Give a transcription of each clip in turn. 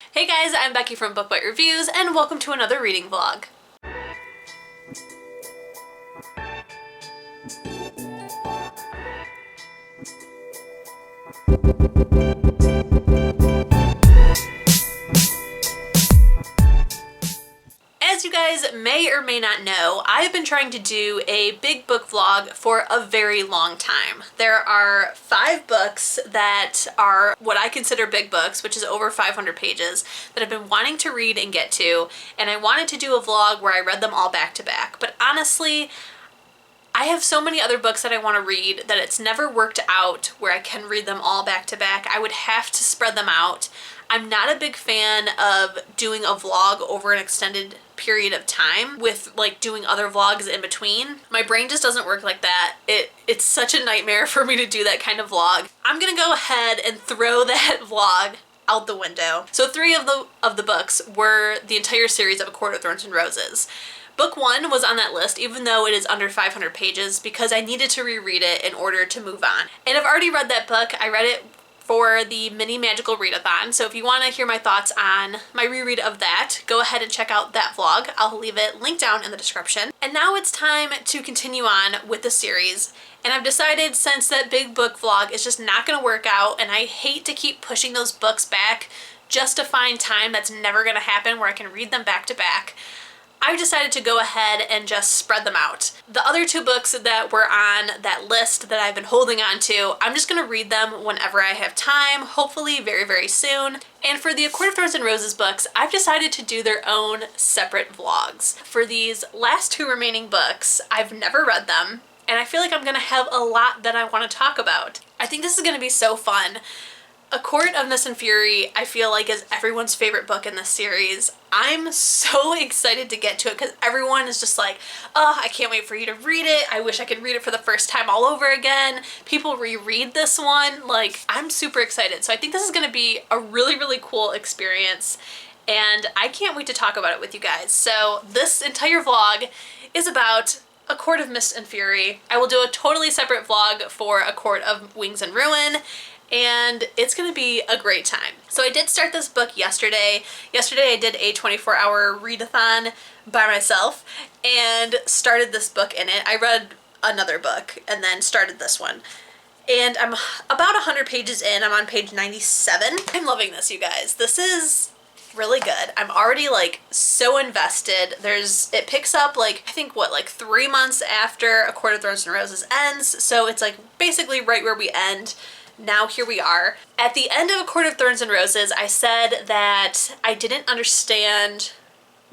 Hey guys, I'm Becky from Bookbite Reviews, and welcome to another reading vlog. As you guys may or may not know, I've been trying to do a big book vlog for a very long time. There are 5 books that are what I consider big books, which is over 500 pages, that I've been wanting to read and get to, and I wanted to do a vlog where I read them all back to back. But honestly, I have so many other books that I want to read that it's never worked out where I can read them all back to back. I would have to spread them out. I'm not a big fan of doing a vlog over an extended period of time with like doing other vlogs in between. My brain just doesn't work like that. It's such a nightmare for me to do that kind of vlog. I'm gonna go ahead and throw that vlog out the window. So 3 of the books were the entire series of A Court of Thorns and Roses. Book 1 was on that list, even though it is under 500 pages, because I needed to reread it in order to move on. And I've already read that book. I read it for the mini magical readathon, so if you want to hear my thoughts on my reread of that, go ahead and check out that vlog. I'll leave it linked down in the description. And now it's time to continue on with the series, and I've decided, since that big book vlog is just not going to work out, and I hate to keep pushing those books back just to find time that's never going to happen where I can read them back to back, I've decided to go ahead and just spread them out. The other 2 books that were on that list that I've been holding on to, I'm just going to read them whenever I have time, hopefully very, very soon. And for the A Court of Thorns and Roses books, I've decided to do their own separate vlogs. For these last 2 remaining books, I've never read them, and I feel like I'm going to have a lot that I want to talk about. I think this is going to be so fun. A Court of Mist and Fury, I feel like, is everyone's favorite book in this series. I'm so excited to get to it because everyone is just like, oh, I can't wait for you to read it. I wish I could read it for the first time all over again. People reread this one. Like, I'm super excited. So I think this is going to be a really, really cool experience, and I can't wait to talk about it with you guys. So this entire vlog is about A Court of Mist and Fury. I will do a totally separate vlog for A Court of Wings and Ruin, and it's gonna be a great time. So I did start this book yesterday. Yesterday I did a 24-hour readathon by myself and started this book in it. I read another book and then started this one. And I'm about 100 pages in. I'm on page 97. I'm loving this, you guys. This is really good. I'm already like so invested. It picks up like, I think what, like 3 months after A Court of Thorns and Roses ends. So it's like basically right where we end. Now here we are. At the end of A Court of Thorns and Roses, I said that I didn't understand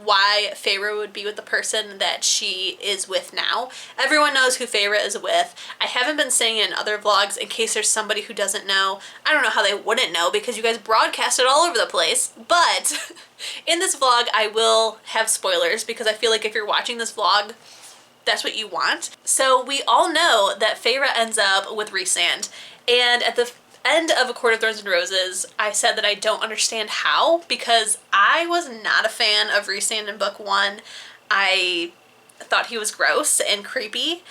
why Feyre would be with the person that she is with now. Everyone knows who Feyre is with. I haven't been saying it in other vlogs in case there's somebody who doesn't know. I don't know how they wouldn't know because you guys broadcast it all over the place. But in this vlog, I will have spoilers because I feel like if you're watching this vlog, that's what you want. So we all know that Feyre ends up with Rhysand. And at the end of A Court of Thorns and Roses, I said that I don't understand how, because I was not a fan of Rhysand in book 1. I thought he was gross and creepy.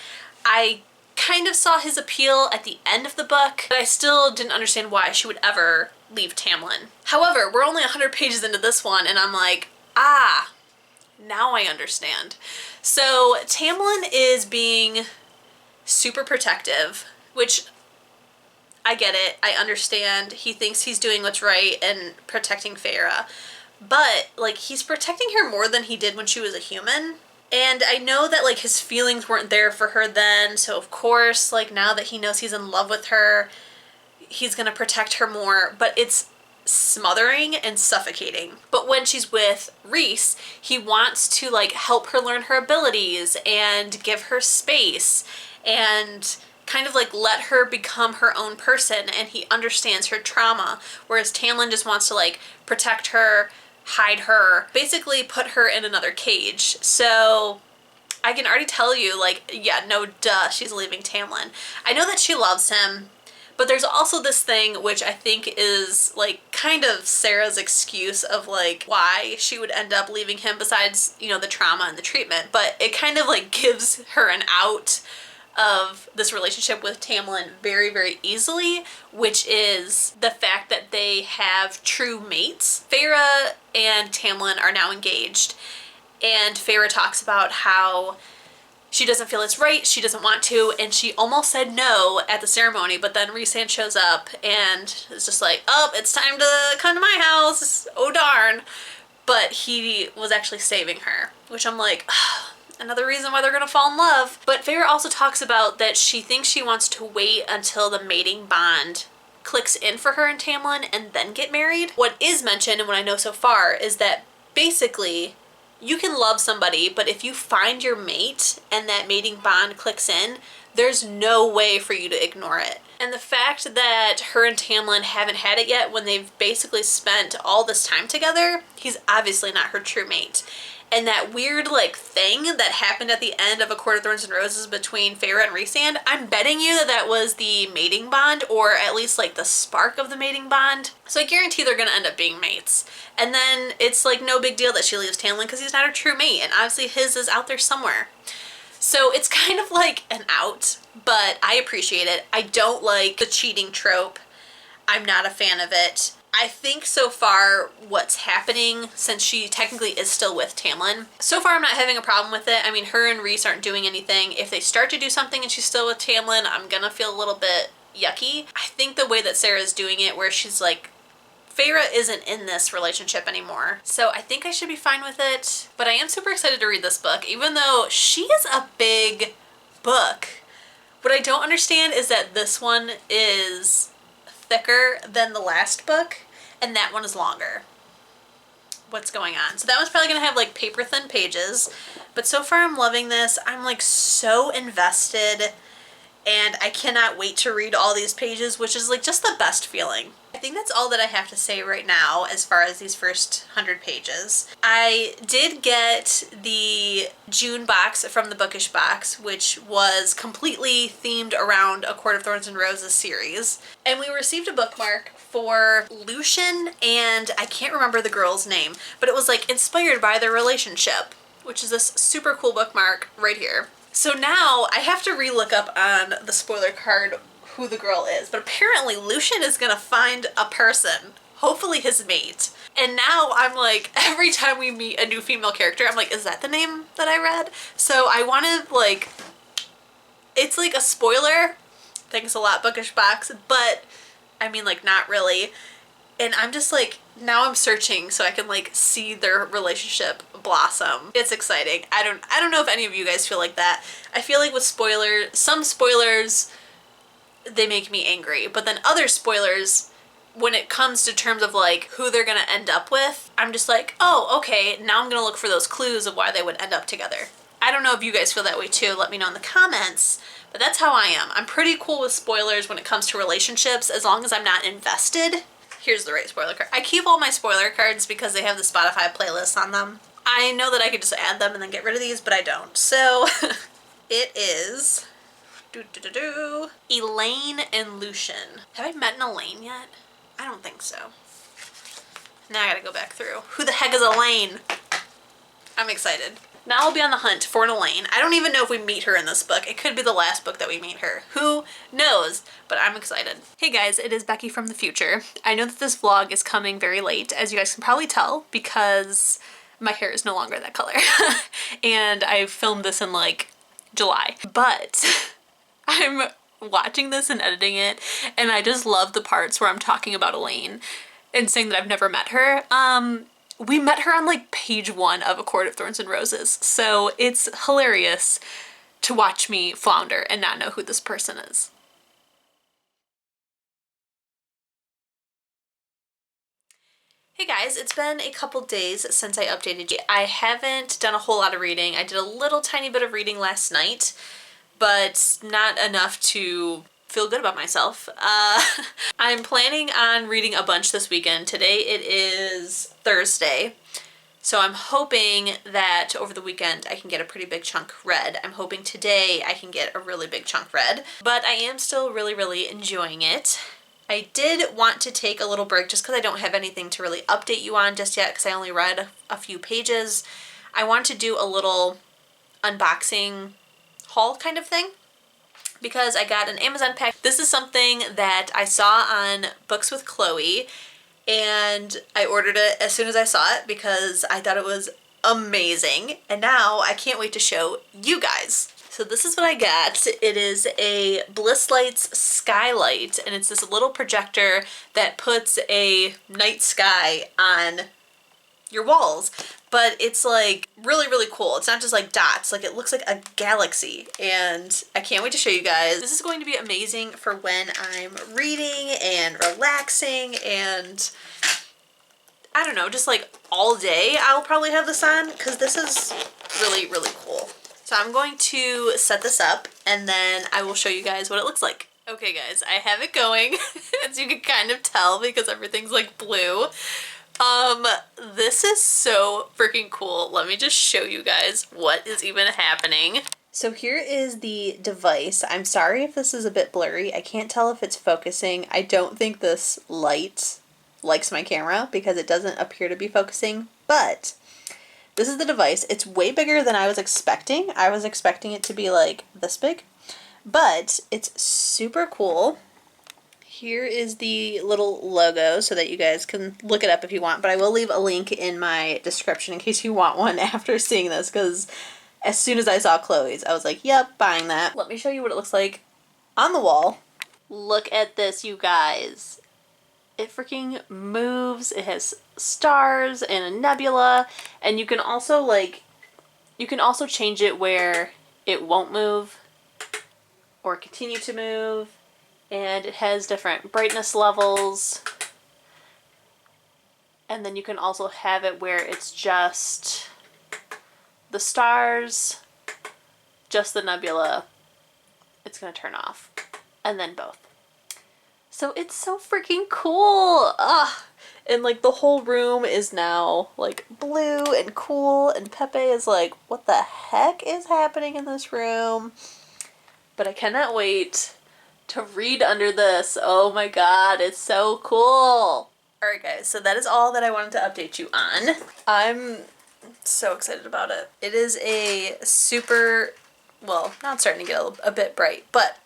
I kind of saw his appeal at the end of the book, but I still didn't understand why she would ever leave Tamlin. However, we're only 100 pages into this one, and I'm like, now I understand. So Tamlin is being super protective, which I get it. I understand. He thinks he's doing what's right and protecting Feyre. But, like, he's protecting her more than he did when she was a human. And I know that, like, his feelings weren't there for her then. So, of course, like, now that he knows he's in love with her, he's gonna protect her more. But it's smothering and suffocating. But when she's with Rhys, he wants to, like, help her learn her abilities and give her space and kind of like let her become her own person, and he understands her trauma, whereas Tamlin just wants to like protect her, hide her, basically put her in another cage. So I can already tell you, like, yeah, no duh, she's leaving Tamlin. I know that she loves him, but there's also this thing which I think is like kind of Sarah's excuse of like why she would end up leaving him, besides, you know, the trauma and the treatment, but it kind of like gives her an out of this relationship with Tamlin very, very easily, which is the fact that they have true mates. Feyre and Tamlin are now engaged, and Feyre talks about how she doesn't feel it's right, she doesn't want to, and she almost said no at the ceremony, but then Rhysand shows up and is just like, oh, it's time to come to my house, oh darn. But he was actually saving her, which I'm like, another reason why they're gonna fall in love. But Feyre also talks about that she thinks she wants to wait until the mating bond clicks in for her and Tamlin and then get married. What is mentioned, and what I know so far, is that basically you can love somebody, but if you find your mate and that mating bond clicks in, there's no way for you to ignore it. And the fact that her and Tamlin haven't had it yet when they've basically spent all this time together, he's obviously not her true mate. And that weird like thing that happened at the end of A Court of Thorns and Roses between Feyre and Rhysand, I'm betting you that that was the mating bond, or at least like the spark of the mating bond. So I guarantee they're gonna end up being mates. And then it's like no big deal that she leaves Tamlin because he's not her true mate, and obviously his is out there somewhere. So it's kind of like an out, but I appreciate it. I don't like the cheating trope. I'm not a fan of it. I think so far what's happening, since she technically is still with Tamlin, so far I'm not having a problem with it. I mean, her and Rhys aren't doing anything. If they start to do something and she's still with Tamlin, I'm gonna feel a little bit yucky. I think the way that Sarah's doing it, where she's like, Feyre isn't in this relationship anymore, so I think I should be fine with it. But I am super excited to read this book, even though she is a big book. What I don't understand is that this one is thicker than the last book, and that one is longer. What's going on? So that one's probably gonna have like paper thin pages, but so far I'm loving this. I'm like so invested, and I cannot wait to read all these pages, which is like just the best feeling. I think that's all that I have to say right now as far as these first 100 pages. I did get the June box from the Bookish box, which was completely themed around A Court of Thorns and Roses series. And we received a bookmark for Lucian, and I can't remember the girl's name, but it was like inspired by their relationship, which is this super cool bookmark right here. So now I have to re-look up on the spoiler card who the girl is, but apparently Lucian is gonna find a person, hopefully his mate. And now I'm like, every time we meet a new female character, I'm like, is that the name that I read? So I wanted like, it's like a spoiler, thanks a lot Bookish box, but I mean like not really. And I'm just like, now I'm searching so I can like see their relationship blossom. It's exciting. I don't know if any of you guys feel like that. I feel like with spoilers, some spoilers, they make me angry, but then other spoilers, when it comes to terms of like who they're gonna end up with, I'm just like, oh, okay, now I'm gonna look for those clues of why they would end up together. I don't know if you guys feel that way too, let me know in the comments, but that's how I am. I'm pretty cool with spoilers when it comes to relationships, as long as I'm not invested. Here's the right spoiler card. I keep all my spoiler cards because they have the Spotify playlist on them. I know that I could just add them and then get rid of these, but I don't. So it is Elaine and Lucian. Have I met an Elaine yet? I don't think so. Now I gotta go back through. Who the heck is Elaine? I'm excited. Now I'll be on the hunt for an Elaine. I don't even know if we meet her in this book. It could be the last book that we meet her. Who knows? But I'm excited. Hey guys, it is Becky from the future. I know that this vlog is coming very late, as you guys can probably tell, because my hair is no longer that color. And I filmed this in like July. But I'm watching this and editing it, and I just love the parts where I'm talking about Elaine and saying that I've never met her. We met her on like page 1 of A Court of Thorns and Roses, so it's hilarious to watch me flounder and not know who this person is. Hey guys, it's been a couple days since I updated you. I haven't done a whole lot of reading. I did a little tiny bit of reading last night, but not enough to feel good about myself. I'm planning on reading a bunch this weekend. Today it is Thursday, so I'm hoping that over the weekend I can get a pretty big chunk read. I'm hoping today I can get a really big chunk read, but I am still really enjoying it. I did want to take a little break just because I don't have anything to really update you on just yet, because I only read a few pages. I want to do a little unboxing haul kind of thing. because I got an Amazon pack. This is something that I saw on Books with Chloe, and I ordered it as soon as I saw it because I thought it was amazing, and now I can't wait to show you guys. So this is what I got. It is a Bliss Lights skylight, and it's this little projector that puts a night sky on your walls, but it's like really, really cool. It's not just like dots, like it looks like a galaxy, and I can't wait to show you guys. This is going to be amazing for when I'm reading and relaxing, and I don't know, just like all day I'll probably have this on because this is really, really cool. So I'm going to set this up and then I will show you guys what it looks like. Okay guys, I have it going, as you can kind of tell because everything's like blue. This is so freaking cool. Let me just show you guys what is even happening. So here is the device. I'm sorry if this is a bit blurry. I can't tell if it's focusing. I don't think this light likes my camera because it doesn't appear to be focusing, but this is the device. It's way bigger than I was expecting. I was expecting it to be like this big, but it's super cool. Here is the little logo so that you guys can look it up if you want, but I will leave a link in my description in case you want one after seeing this, because as soon as I saw Chloe's, I was like, yep, buying that. Let me show you what it looks like on the wall. Look at this, you guys. It freaking moves. It has stars and a nebula, and you can also change it where it won't move or continue to move, and it has different brightness levels, and then you can also have it where it's just the stars, just the nebula. It's gonna turn off, and then both. So it's so freaking cool. Ugh. And like the whole room is now like blue and cool, and Pepe is like, what the heck is happening in this room? But I cannot wait to read under this. Oh my god, it's so cool. Alright guys, so that is all that I wanted to update you on. I'm so excited about it. It is a super, well, now it's starting to get a bit bright, but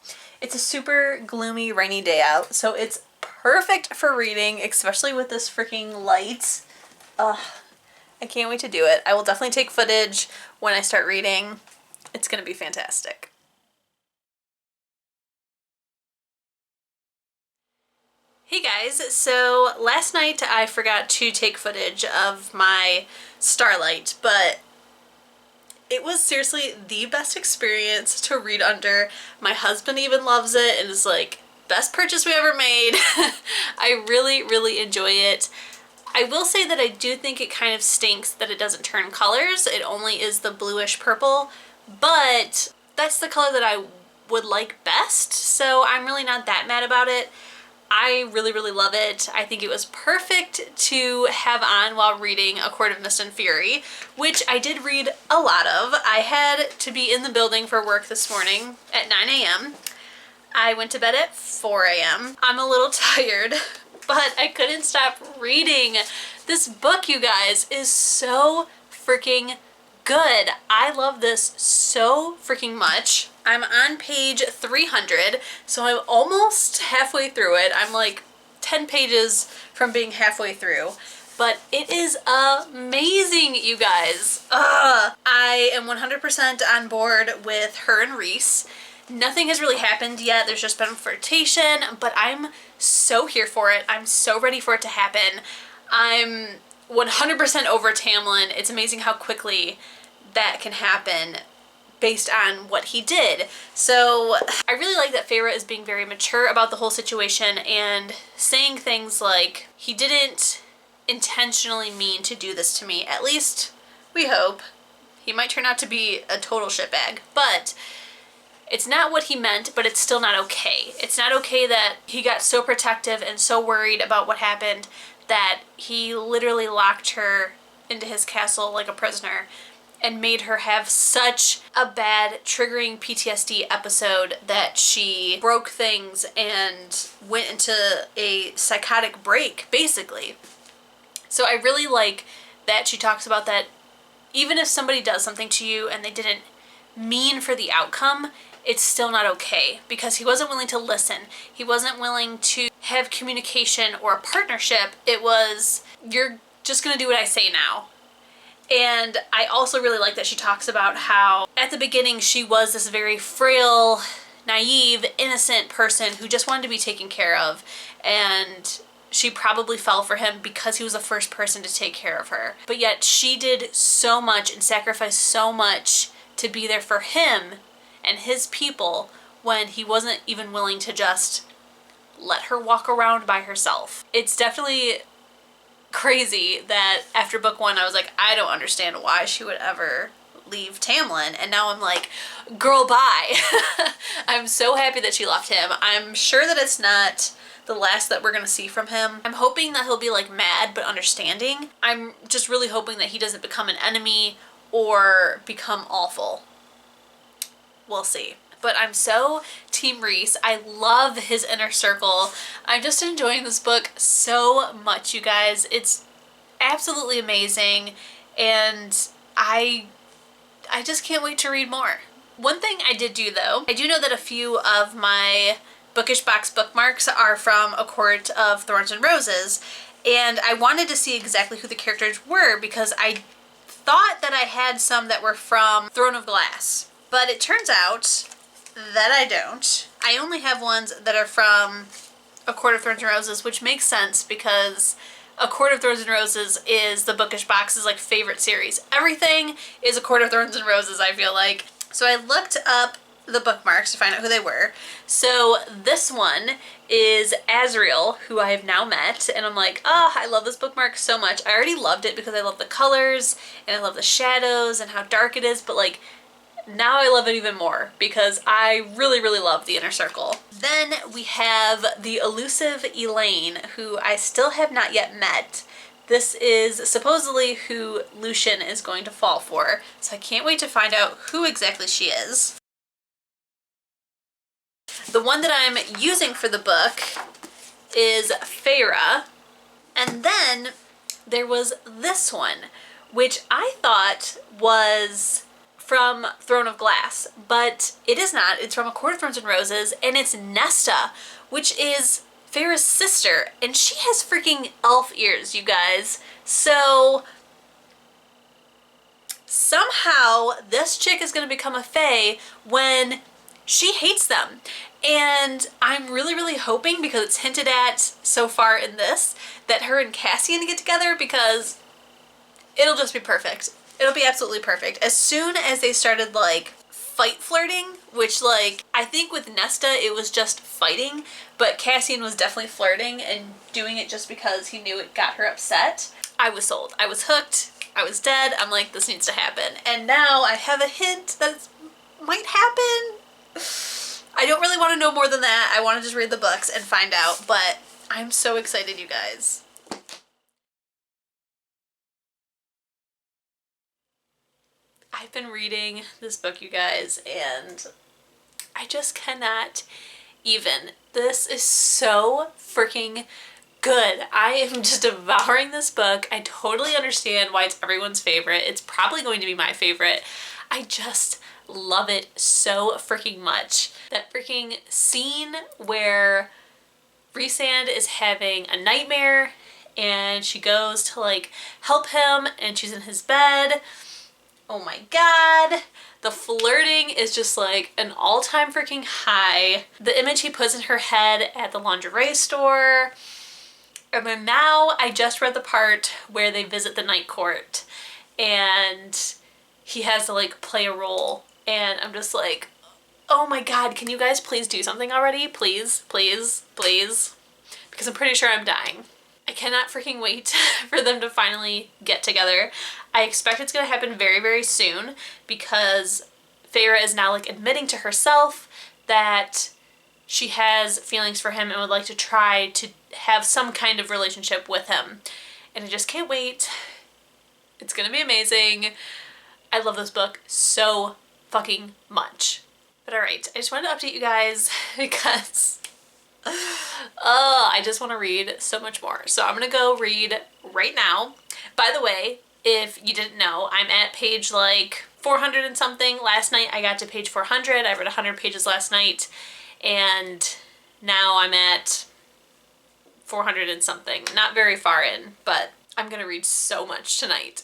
it's a super gloomy, rainy day out, so it's perfect for reading, especially with this freaking light. Ugh, I can't wait to do it. I will definitely take footage when I start reading. It's gonna be fantastic. Hey guys, so last night I forgot to take footage of my starlight, but it was seriously the best experience to read under. My husband even loves it and is like, best purchase we ever made. I really, really enjoy it. I will say that I do think it kind of stinks that it doesn't turn colors. It only is the bluish purple, but that's the color that I would like best, so I'm really not that mad about it. I really, really love it. I think it was perfect to have on while reading A Court of Mist and Fury, which I did read a lot of. I had to be in the building for work this morning at 9 a.m. I went to bed at 4 a.m. I'm a little tired, but I couldn't stop reading. This book, you guys, is so freaking good. I love this so freaking much. I'm on page 300, so I'm almost halfway through it. I'm like 10 pages from being halfway through, but it is amazing, you guys. I am 100% on board with her and Reese. Nothing has really happened yet. There's just been flirtation, but I'm so here for it. I'm so ready for it to happen. I'm 100% over Tamlin. It's amazing how quickly that can happen based on what he did. So I really like that Feyre is being very mature about the whole situation and saying things like, he didn't intentionally mean to do this to me. At least we hope. He might turn out to be a total shitbag, but it's not what he meant, but it's still not okay. It's not okay that he got so protective and so worried about what happened that he literally locked her into his castle like a prisoner and made her have such a bad triggering PTSD episode that she broke things and went into a psychotic break, basically. So I really like that she talks about that even if somebody does something to you and they didn't mean for the outcome, it's still not okay because he wasn't willing to listen. He wasn't willing to have communication or a partnership. It was, you're just gonna do what I say now. And I also really like that she talks about how at the beginning she was this very frail, naive, innocent person who just wanted to be taken care of, and she probably fell for him because he was the first person to take care of her. But yet she did so much and sacrificed so much to be there for him and his people when he wasn't even willing to just let her walk around by herself. It's definitely crazy that after book 1 I was like, I don't understand why she would ever leave Tamlin, and now I'm like, girl, bye. I'm so happy that she left him. I'm sure that it's not the last that we're gonna see from him. I'm hoping that he'll be like mad but understanding. I'm just really hoping that he doesn't become an enemy or become awful. We'll see. But I'm so Team Rhys. I love his inner circle. I'm just enjoying this book so much, you guys. It's absolutely amazing, and I just can't wait to read more. One thing I did do though, I do know that a few of my Bookish Box bookmarks are from A Court of Thorns and Roses, and I wanted to see exactly who the characters were because I thought that I had some that were from Throne of Glass, but it turns out that I don't. I only have ones that are from A Court of Thorns and Roses, which makes sense because A Court of Thorns and Roses is the Bookish Box's like favorite series. Everything is A Court of Thorns and Roses, I feel like. So I looked up the bookmarks to find out who they were. So this one is Azriel, who I have now met, and I'm like, oh, I love this bookmark so much. I already loved it because I love the colors and I love the shadows and how dark it is, but like now I love it even more because I really, really love the inner circle. Then we have the elusive Elaine, who I still have not yet met. This is supposedly who Lucian is going to fall for, so I can't wait to find out who exactly she is. The one that I'm using for the book is Feyre, and then there was this one, which I thought was from Throne of Glass, but it is not. It's from A Court of Thorns and Roses, and it's Nesta, which is Feyre's sister, and she has freaking elf ears, you guys. So somehow this chick is going to become a fae when she hates them. And I'm really, really hoping, because it's hinted at so far in this, that her and Cassian get together, because it'll just be perfect. It'll be absolutely perfect. As soon as they started like fight flirting, which like I think with Nesta it was just fighting, but Cassian was definitely flirting and doing it just because he knew it got her upset. I was sold. I was hooked. I was dead. I'm like, this needs to happen. And now I have a hint that it might happen. I don't really want to know more than that. I want to just read the books and find out, but I'm so excited, you guys. I've been reading this book, you guys, and I just cannot even. This is so freaking good. I am just devouring this book. I totally understand why it's everyone's favorite. It's probably going to be my favorite. I just love it so freaking much. That freaking scene where Rhysand is having a nightmare and she goes to like help him and she's in his bed. Oh my god. The flirting is just like an all-time freaking high. The image he puts in her head at the lingerie store. And then now I just read the part where they visit the night court and he has to like play a role, and I'm just like, oh my god, can you guys please do something already? Please, please, please. Because I'm pretty sure I'm dying. I cannot freaking wait for them to finally get together. I expect it's going to happen very, very soon because Feyre is now like admitting to herself that she has feelings for him and would like to try to have some kind of relationship with him. And I just can't wait. It's going to be amazing. I love this book so fucking much. But alright, I just wanted to update you guys because I just want to read so much more. So I'm gonna go read right now. By the way, if you didn't know, I'm at page like 400 and something. Last night I got to page 400. I read 100 pages last night, and now I'm at 400 and something. Not very far in, but I'm gonna read so much tonight.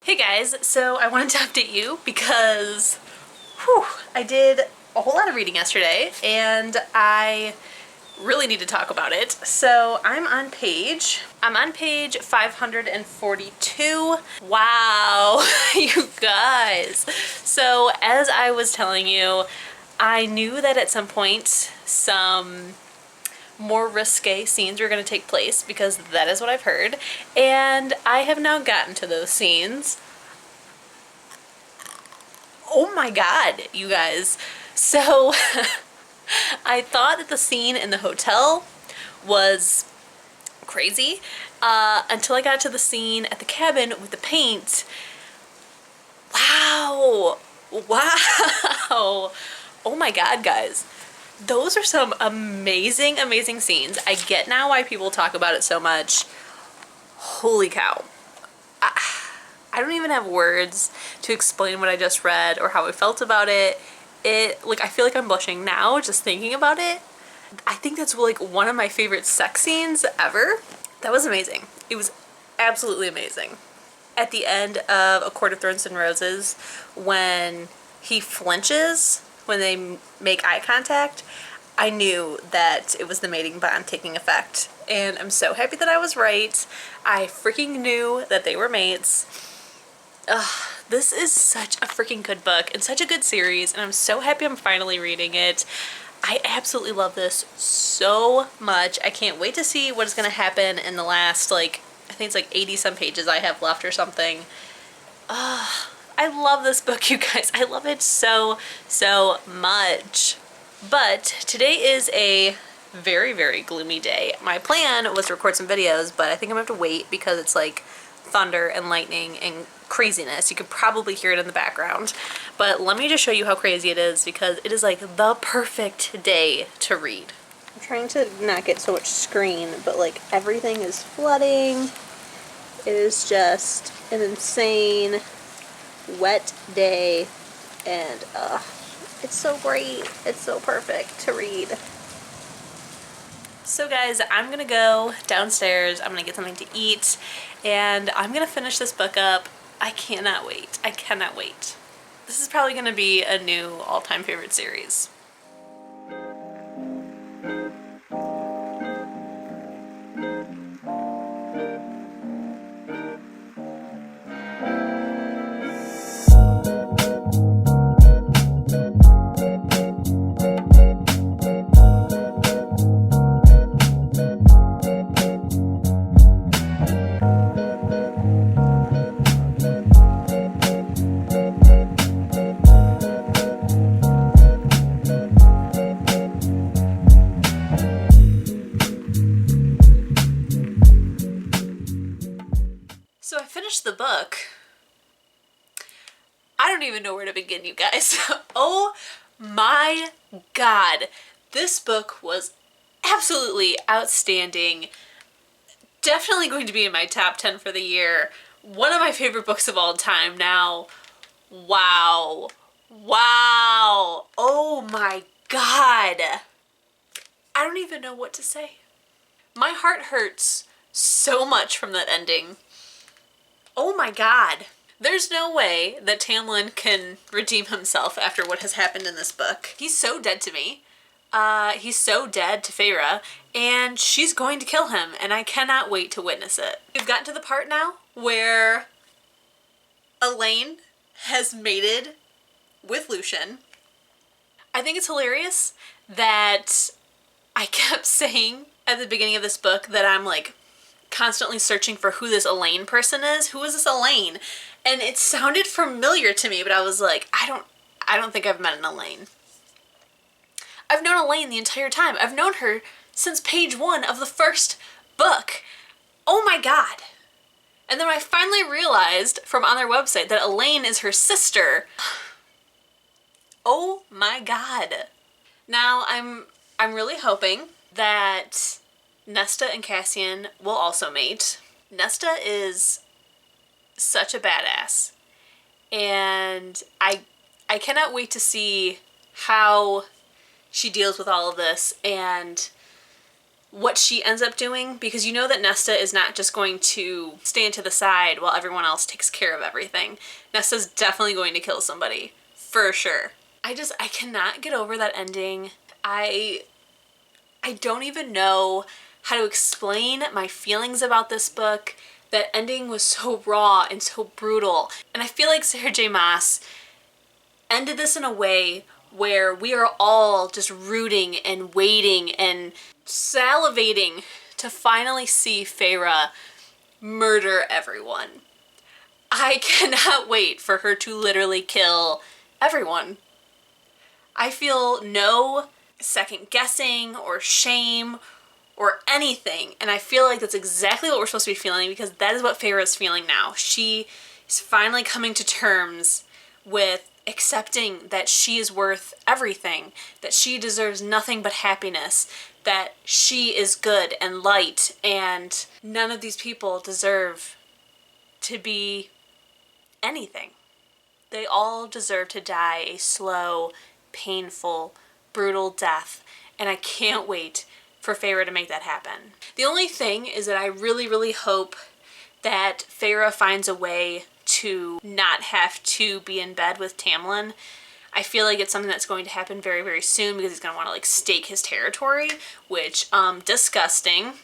Hey guys, so I wanted to update you because I did a whole lot of reading yesterday and I really need to talk about it. So I'm on page 542. Wow, you guys. So as I was telling you, I knew that at some point some more risque scenes were going to take place because that is what I've heard, and I have now gotten to those scenes. Oh my god, you guys. So I thought that the scene in the hotel was crazy until I got to the scene at the cabin with the paint. Wow. Oh my god, guys. Those are some amazing, amazing scenes. I get now why people talk about it so much. Holy cow. I don't even have words to explain what I just read or how I felt about it. I feel like I'm blushing now just thinking about it. I think that's like one of my favorite sex scenes ever. That was amazing. It was absolutely amazing. At the end of A Court of Thorns and Roses, when he flinches when they make eye contact, I knew that it was the mating bond taking effect. And I'm so happy that I was right. I freaking knew that they were mates. Ugh, this is such a freaking good book and such a good series, and I'm so happy I'm finally reading it. I absolutely love this so much. I can't wait to see what is going to happen in the last, I think it's 80 some pages I have left or something. I love this book, you guys. I love it so, so much. But today is a very, very gloomy day. My plan was to record some videos, but I think I'm gonna have to wait because it's like thunder and lightning and craziness. You could probably hear it in the background. But let me just show you how crazy it is because it is like the perfect day to read. I'm trying to not get so much screen, but like everything is flooding. It is just an insane wet day, and it's so great. It's so perfect to read. So guys, I'm gonna go downstairs, I'm gonna get something to eat, and I'm gonna finish this book up. I cannot wait. I cannot wait. This is probably gonna be a new all-time favorite series. So I finished the book. I don't even know where to begin, you guys. Oh my god. This book was absolutely outstanding. Definitely going to be in my top 10 for the year. One of my favorite books of all time now. Wow. Wow. Oh my God. I don't even know what to say. My heart hurts so much from that ending. Oh my God. There's no way that Tamlin can redeem himself after what has happened in this book. He's so dead to me. He's so dead to Feyre, and she's going to kill him, and I cannot wait to witness it. We've gotten to the part now where Elaine has mated with Lucien. I think it's hilarious that I kept saying at the beginning of this book that I'm like constantly searching for who this Elaine person is. Who is this Elaine? And it sounded familiar to me, but I was like, I don't think I've met an Elaine. I've known Elaine the entire time. I've known her since page 1 of the first book. Oh my God. And then I finally realized from on their website that Elaine is her sister. Oh my God. Now I'm really hoping that Nesta and Cassian will also mate. Nesta is such a badass, and I cannot wait to see how she deals with all of this and what she ends up doing, because you know that Nesta is not just going to stand to the side while everyone else takes care of everything. Nesta's definitely going to kill somebody, for sure. I cannot get over that ending. I don't even know how to explain my feelings about this book. That ending was so raw and so brutal. And I feel like Sarah J. Maas ended this in a way where we are all just rooting and waiting and salivating to finally see Feyre murder everyone. I cannot wait for her to literally kill everyone. I feel no second guessing or shame or anything, and I feel like that's exactly what we're supposed to be feeling, because that is what Feyre is feeling now. She is finally coming to terms with accepting that she is worth everything, that she deserves nothing but happiness, that she is good and light, and none of these people deserve to be anything. They all deserve to die a slow, painful, brutal death, and I can't wait for Feyre to make that happen. The only thing is that I really, really hope that Feyre finds a way to not have to be in bed with Tamlin. I feel like it's something that's going to happen very, very soon, because he's going to want to like stake his territory, which, disgusting.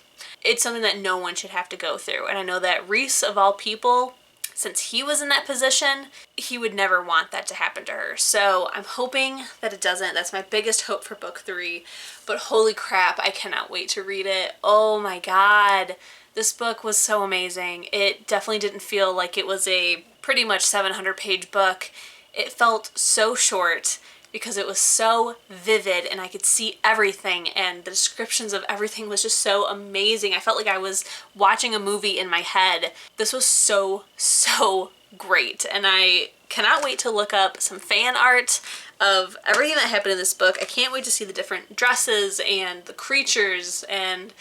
It's something that no one should have to go through. And I know that Rhys, of all people, since he was in that position, he would never want that to happen to her. So I'm hoping that it doesn't. That's my biggest hope for book 3. But holy crap, I cannot wait to read it. Oh my God. This book was so amazing. It definitely didn't feel like it was a pretty much 700-page book. It felt so short because it was so vivid and I could see everything, and the descriptions of everything was just so amazing. I felt like I was watching a movie in my head. This was so, so great, and I cannot wait to look up some fan art of everything that happened in this book. I can't wait to see the different dresses and the creatures, and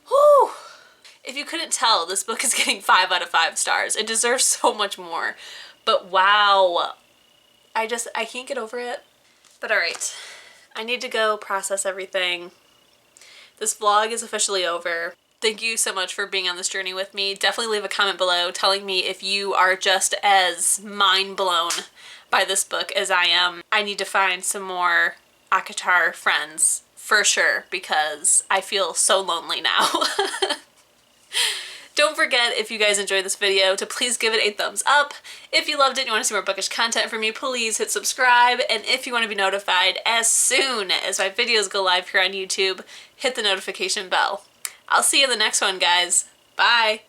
whew. If you couldn't tell, this book is getting 5 out of 5 stars. It deserves so much more, but wow. I can't get over it. But alright, I need to go process everything. This vlog is officially over. Thank you so much for being on this journey with me. Definitely leave a comment below telling me if you are just as mind blown by this book as I am. I need to find some more ACOTAR friends for sure, because I feel so lonely now. Don't forget, if you guys enjoyed this video, to please give it a thumbs up. If you loved it and you want to see more bookish content from me, please hit subscribe. And if you want to be notified as soon as my videos go live here on YouTube, hit the notification bell. I'll see you in the next one, guys. Bye!